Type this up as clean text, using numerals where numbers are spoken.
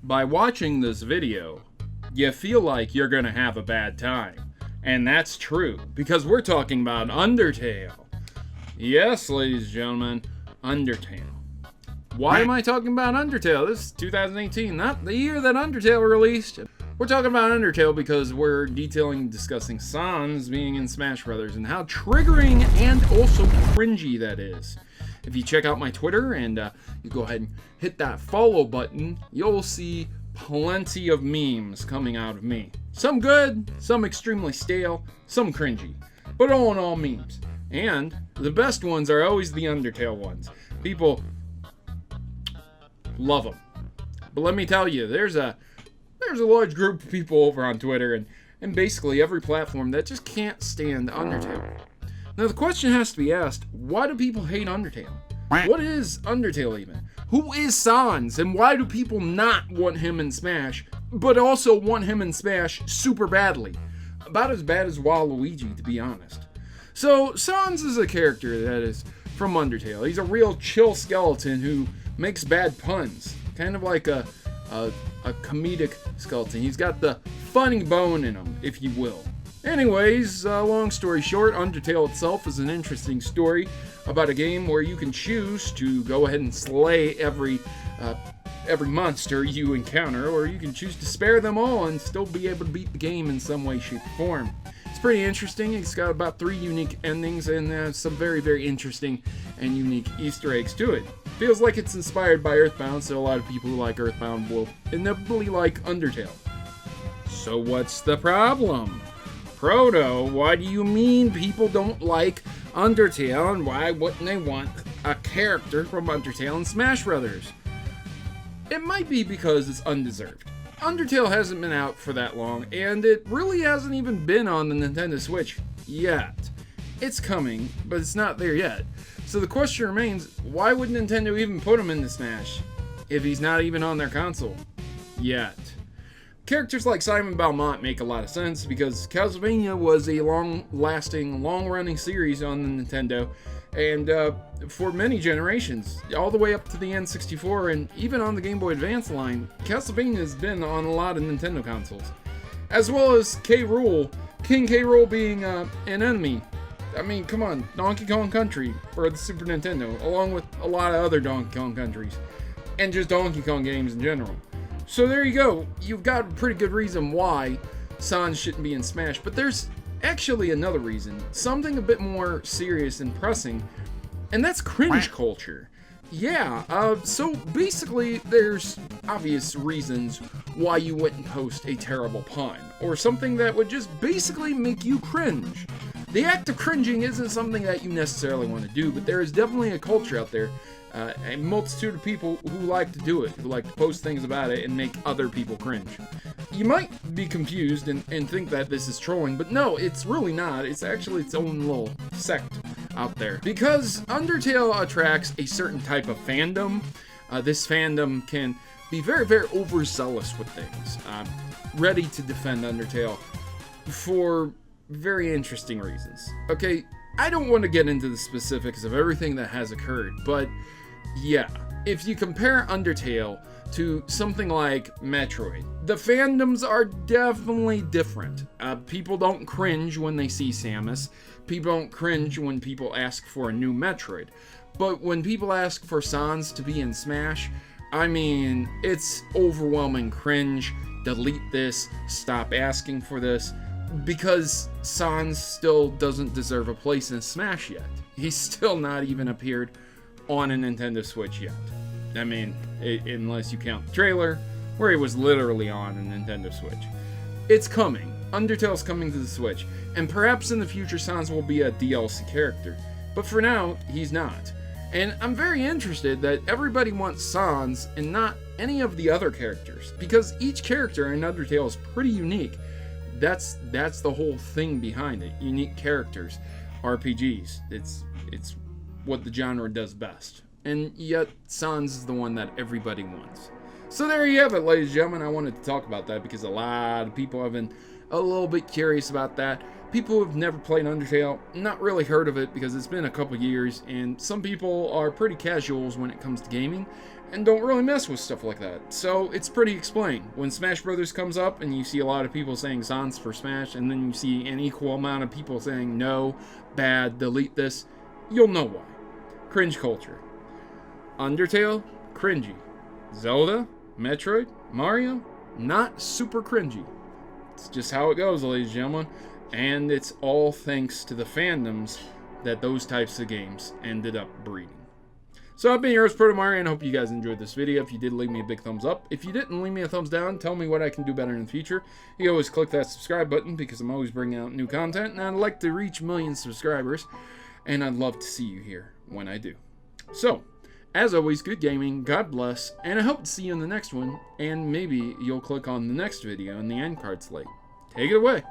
By watching this video, you feel like you're gonna have a bad time. And that's true, because we're talking about Undertale. Yes, ladies and gentlemen, Undertale. Why am I talking about Undertale? This is 2018, not the year that Undertale released. We're talking about Undertale because we're detailing and discussing Sans being in Smash Brothers and how triggering and also cringy that is. If you check out my Twitter and you go ahead and hit that follow button, you'll see plenty of memes coming out of me. Some good, some extremely stale, some cringy, but all in all memes. And the best ones are always the Undertale ones. People love them. But let me tell you, there's a large group of people over on Twitter and basically every platform that just can't stand Undertale. Now the question has to be asked, why do people hate Undertale? What is Undertale even? Who is Sans, and why do people not want him in Smash, but also want him in Smash super badly? About as bad as Waluigi, to be honest. So, Sans is a character that is from Undertale. He's a real chill skeleton who makes bad puns. Kind of like a comedic skeleton. He's got the funny bone in him, if you will. Anyways, long story short, Undertale itself is an interesting story about a game where you can choose to go ahead and slay every monster you encounter, or you can choose to spare them all and still be able to beat the game in some way, shape, or form. It's pretty interesting. It's got about 3 unique endings and some very, very interesting and unique Easter eggs to it. Feels like it's inspired by Earthbound, so a lot of people who like Earthbound will inevitably like Undertale. So what's the problem? Proto, why do you mean people don't like Undertale, and why wouldn't they want a character from Undertale in Smash Brothers? It might be because it's undeserved. Undertale hasn't been out for that long, and it really hasn't even been on the Nintendo Switch yet. It's coming, but it's not there yet. So the question remains, why would Nintendo even put him into Smash if he's not even on their console yet? Characters like Simon Belmont make a lot of sense because Castlevania was a long-lasting, long-running series on the Nintendo, and for many generations, all the way up to the N64 and even on the Game Boy Advance line, Castlevania has been on a lot of Nintendo consoles. As well as King K. Rool being an enemy. I mean, come on, Donkey Kong Country for the Super Nintendo, along with a lot of other Donkey Kong countries, and just Donkey Kong games in general. So there you go, you've got a pretty good reason why Sans shouldn't be in Smash, but there's actually another reason, something a bit more serious and pressing, and that's cringe culture. Yeah, so basically there's obvious reasons why you wouldn't post a terrible pun, or something that would just basically make you cringe. The act of cringing isn't something that you necessarily want to do, but there is definitely a culture out there, a multitude of people who like to do it, who like to post things about it and make other people cringe. You might be confused and think that this is trolling, but no, it's really not. It's actually its own little sect out there. Because Undertale attracts a certain type of fandom. This fandom can be very, very overzealous with things, ready to defend Undertale for very interesting reasons. Okay, I don't want to get into the specifics of everything that has occurred, but yeah, if you compare Undertale to something like Metroid, the fandoms are definitely different. People don't cringe when they see Samus. People don't cringe when people ask for a new Metroid. But when people ask for Sans to be in Smash, I mean, it's overwhelming cringe. Delete this, stop asking for this, because Sans still doesn't deserve a place in Smash yet. He's still not even appeared on a Nintendo Switch yet. I mean, unless you count the trailer, where he was literally on a Nintendo Switch. It's coming. Undertale's coming to the Switch, and perhaps in the future Sans will be a DLC character. But for now, he's not. And I'm very interested that everybody wants Sans and not any of the other characters, because each character in Undertale is pretty unique. That's the whole thing behind it. Unique characters, RPGs. It's what the genre does best. And yet, Sans is the one that everybody wants. So there you have it, ladies and gentlemen. I wanted to talk about that because a lot of people have been a little bit curious about that. People who have never played Undertale, not really heard of it because it's been a couple years, and some people are pretty casuals when it comes to gaming, and don't really mess with stuff like that. So it's pretty explained. When Smash Brothers comes up and you see a lot of people saying Sans for Smash, and then you see an equal amount of people saying no, bad, delete this, you'll know why. Cringe culture. Undertale, cringy. Zelda, Metroid, Mario, not super cringy. It's just how it goes, ladies and gentlemen. And it's all thanks to the fandoms that those types of games ended up breeding. So I've been your host, Mario, and I hope you guys enjoyed this video. If you did, leave me a big thumbs up. If you didn't, leave me a thumbs down. Tell me what I can do better in the future. You can always click that subscribe button because I'm always bringing out new content, and I'd like to reach 1 million subscribers, and I'd love to see you here when I do. So, as always, good gaming, God bless, and I hope to see you in the next one, and maybe you'll click on the next video in the end card slate. Take it away.